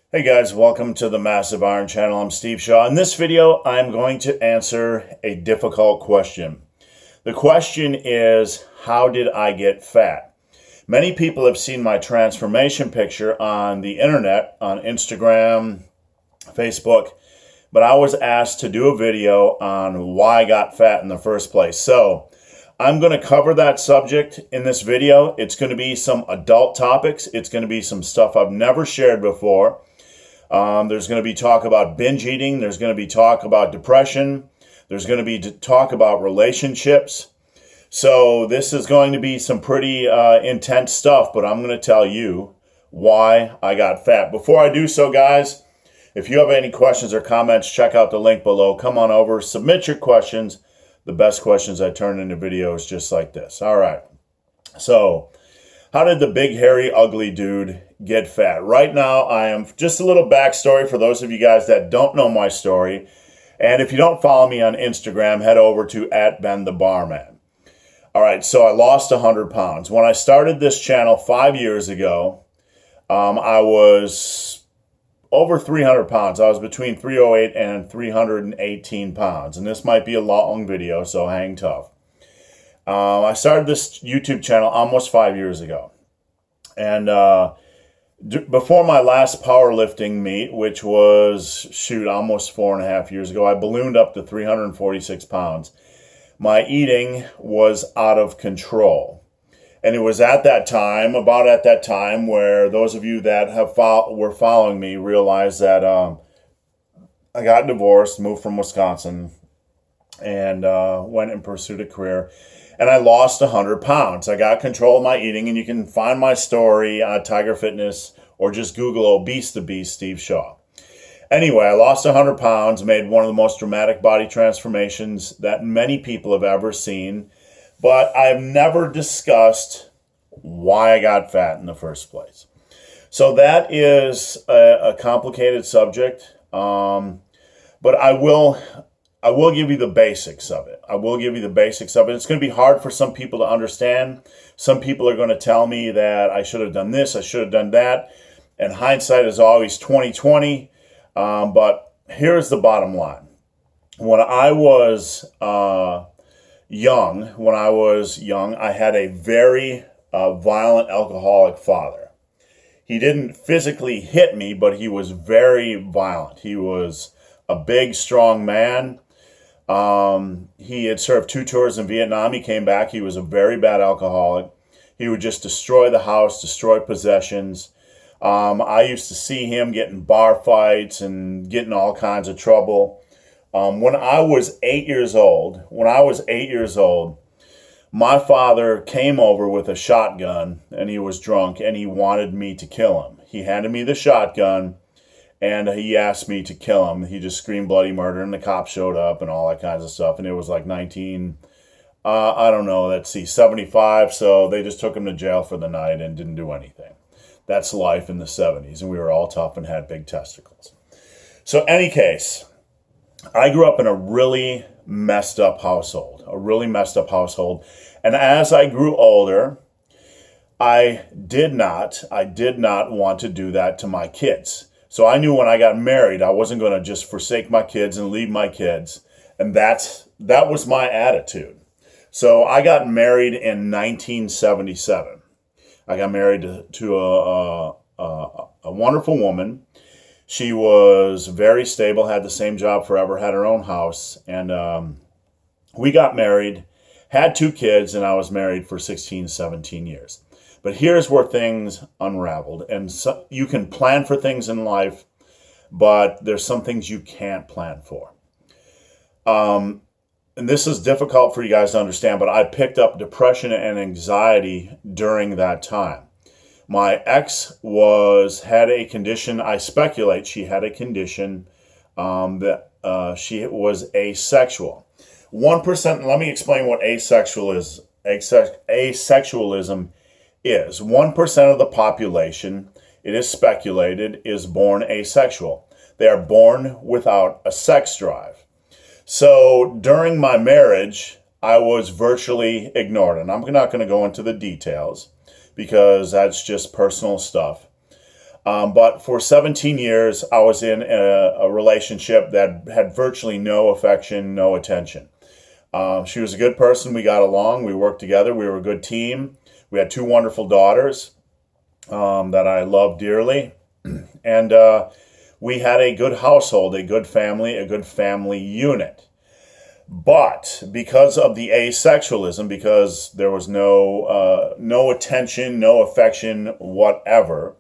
Hey guys, welcome to the Massive Iron Channel. I'm Steve Shaw. In this video, I'm going to answer a difficult question. The question is, how did I get fat? Many people have seen my transformation picture on the internet, on Instagram, Facebook, but I was asked to do a video on why I got fat in the first place. So I'm going to cover that subject in this video. It's going to be some adult topics. It's going to be some stuff I've never shared before. There's going to be talk about binge eating. There's going to be talk about depression. There's going to be talk about relationships. So this is going to be some pretty intense stuff, but I'm going to tell you why I got fat. Before I do so, guys, if you have any questions or comments, check out the link below. Come on over, submit your questions. The best questions I turn into videos just like this. All right. So how did the big, hairy, ugly dude get fat? Right now, I am just a little backstory for those of you guys that don't know my story. And if you don't follow me on Instagram, head over to @BenTheBarman. All right, so I lost 100 pounds. When I started this channel 5 years ago, I was over 300 pounds. I was between 308 and 318 pounds. And this might be a long video, so hang tough. I started this YouTube channel almost 5 years ago. And before my last powerlifting meet, which was, almost 4.5 years ago, I ballooned up to 346 pounds. My eating was out of control. And it was at that time, where those of you that were following me realized that I got divorced, moved from Wisconsin, and went and pursued a career. And I lost 100 pounds. I got control of my eating, and you can find my story on Tiger Fitness or just Google Obese the Beast Steve Shaw. Anyway, I lost 100 pounds, made one of the most dramatic body transformations that many people have ever seen, but I've never discussed why I got fat in the first place. So that is a complicated subject, but I will give you the basics of it. It's going to be hard for some people to understand. Some people are going to tell me that I should have done this, I should have done that. And hindsight is always 20/20. But here's the bottom line. When I was young, I had a very violent alcoholic father. He didn't physically hit me, but he was very violent. He was a big, strong man. He had served 2 tours in Vietnam. He came back. He was a very bad alcoholic. He would just destroy the house, destroy possessions. I used to see him get in bar fights and get in all kinds of trouble. When I was 8 years old, my father came over with a shotgun, and he was drunk, and he wanted me to kill him. He handed me the shotgun, and he asked me to kill him. He just screamed bloody murder, and the cops showed up and all that kinds of stuff. And it was like 75. So they just took him to jail for the night and didn't do anything. That's life in the 70s, and we were all tough and had big testicles. So any case, I grew up in a really messed up household. And as I grew older, I did not want to do that to my kids. So I knew when I got married, I wasn't going to just forsake my kids and leave my kids. And that was my attitude. So I got married in 1977. I got married to a wonderful woman. She was very stable, had the same job forever, had her own house. And we got married, had 2 kids, and I was married for 16, 17 years. But here's where things unraveled. And so, you can plan for things in life, but there's some things you can't plan for. And this is difficult for you guys to understand, but I picked up depression and anxiety during that time. My ex had a condition. I speculate she had a condition that she was asexual. 1%, let me explain what asexualism is. 1% of the population, it is speculated, is born asexual. They are born without a sex drive. So during my marriage, I was virtually ignored. And I'm not going to go into the details because that's just personal stuff. But for 17 years, I was in a relationship that had virtually no affection, no attention. She was a good person. We got along. We worked together. We were a good team. We had two wonderful daughters that I love dearly. And we had a good household, a good family unit. But because of the asexualism, because there was no attention, no affection, whatever,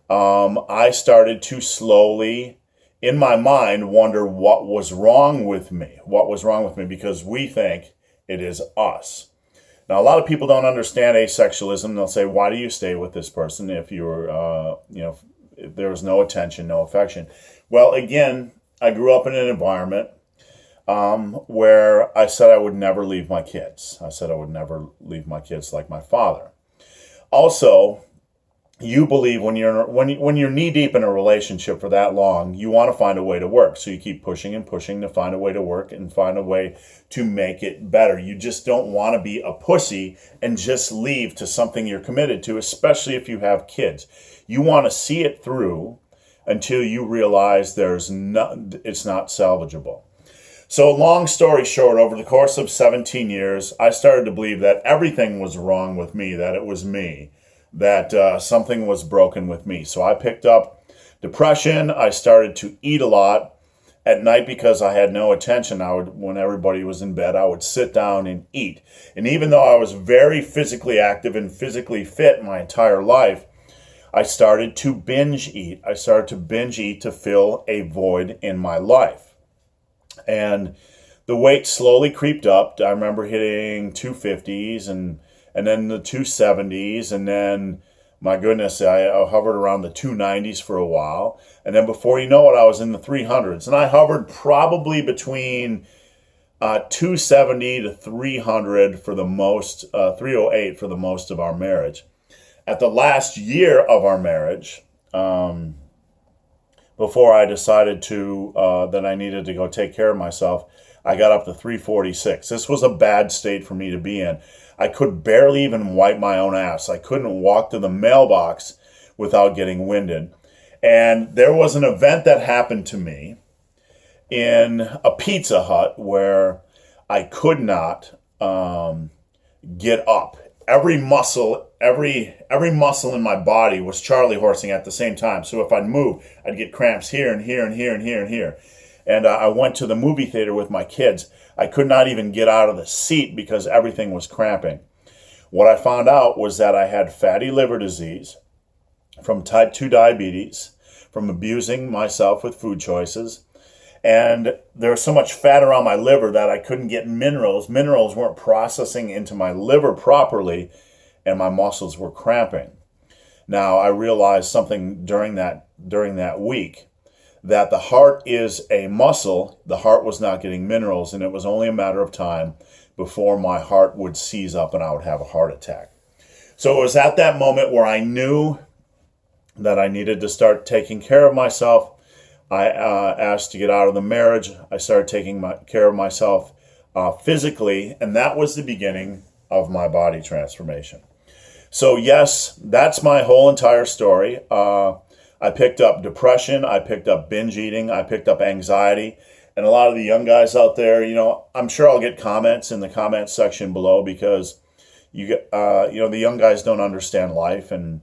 I started to slowly, in my mind, wonder what was wrong with me. What was wrong with me? Because we think it is us. Now, a lot of people don't understand asexualism. They'll say, "Why do you stay with this person if you're, if there was no attention, no affection?" Well, again, I grew up in an environment where I said I would never leave my kids. I said I would never leave my kids like my father. Also, you believe when you're knee deep in a relationship for that long, you want to find a way to work. So you keep pushing and pushing to find a way to work and find a way to make it better. You just don't want to be a pussy and just leave to something you're committed to, especially if you have kids. You want to see it through until you realize it's not salvageable. So long story short, over the course of 17 years, I started to believe that everything was wrong with me, that it was me, that something was broken with me. So I picked up depression. I started to eat a lot at night because I had no attention. When everybody was in bed, I would sit down and eat. And even though I was very physically active and physically fit my entire life, I started to binge eat. I started to binge eat to fill a void in my life. And the weight slowly creeped up. I remember hitting 250s and then the 270s, and then, my goodness, I hovered around the 290s for a while. And then before you know it, I was in the 300s. And I hovered probably between 270 to 300 for the most, 308 for the most of our marriage. At the last year of our marriage, before I decided that I needed to go take care of myself, I got up to 346. This was a bad state for me to be in. I could barely even wipe my own ass. I couldn't walk to the mailbox without getting winded. And there was an event that happened to me in a Pizza Hut where I could not get up. Every muscle in my body was Charlie horsing at the same time. So if I'd move, I'd get cramps here and here and here and here and here. And I went to the movie theater with my kids. I could not even get out of the seat because everything was cramping. What I found out was that I had fatty liver disease from type 2 diabetes, from abusing myself with food choices. And there was so much fat around my liver that I couldn't get minerals. Minerals weren't processing into my liver properly, and my muscles were cramping. Now, I realized something during that week, that the heart is a muscle. The heart was not getting minerals, and it was only a matter of time before my heart would seize up and I would have a heart attack. So it was at that moment where I knew that I needed to start taking care of myself. I asked to get out of the marriage. I started taking care of myself physically, and that was the beginning of my body transformation. So yes, that's my whole entire story. I picked up depression, I picked up binge eating, I picked up anxiety, and a lot of the young guys out there, I'm sure I'll get comments in the comments section below because the young guys don't understand life, and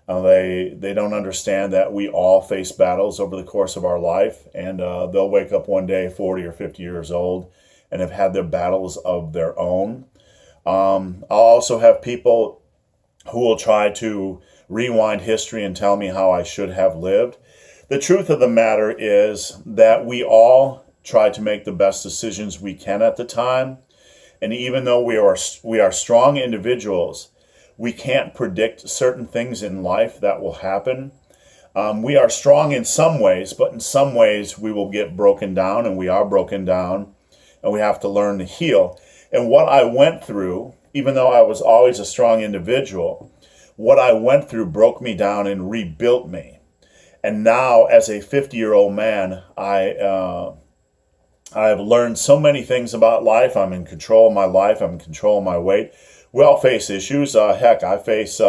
they don't understand that we all face battles over the course of our life, and they'll wake up one day 40 or 50 years old and have had their battles of their own. I'll also have people who will try to rewind history and tell me how I should have lived. The truth of the matter is that we all try to make the best decisions we can at the time. And even though we are strong individuals, we can't predict certain things in life that will happen. We are strong in some ways, but in some ways we will get broken down, and we are broken down, and we have to learn to heal. And what I went through, even though I was always a strong individual, what I went through broke me down and rebuilt me. And now, as a 50-year-old man, I have learned so many things about life. I'm in control of my life. I'm in control of my weight. We all face issues. Heck, I face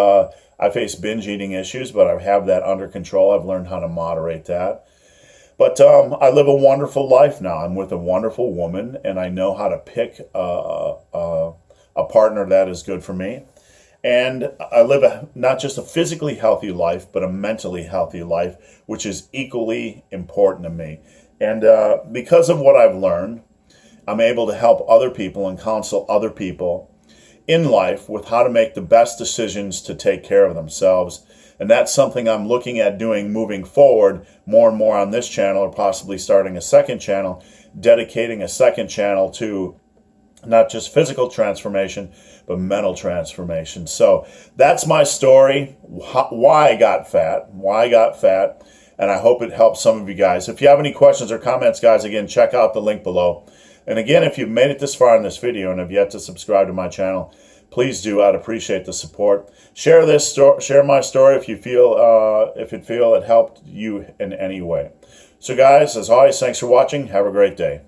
binge eating issues, but I have that under control. I've learned how to moderate that. But I live a wonderful life now. I'm with a wonderful woman, and I know how to pick a partner that is good for me. And I live not just a physically healthy life, but a mentally healthy life, which is equally important to me. And because of what I've learned, I'm able to help other people and counsel other people in life with how to make the best decisions to take care of themselves. And that's something I'm looking at doing moving forward more and more on this channel, or possibly starting a second channel, dedicating a second channel to not just physical transformation, but mental transformation. So that's my story, why I got fat, and I hope it helps some of you guys. If you have any questions or comments, guys, again, check out the link below. And again, if you've made it this far in this video and have yet to subscribe to my channel, please do. I'd appreciate the support. Share share my story if you feel it helped you in any way. So guys, as always, thanks for watching. Have a great day.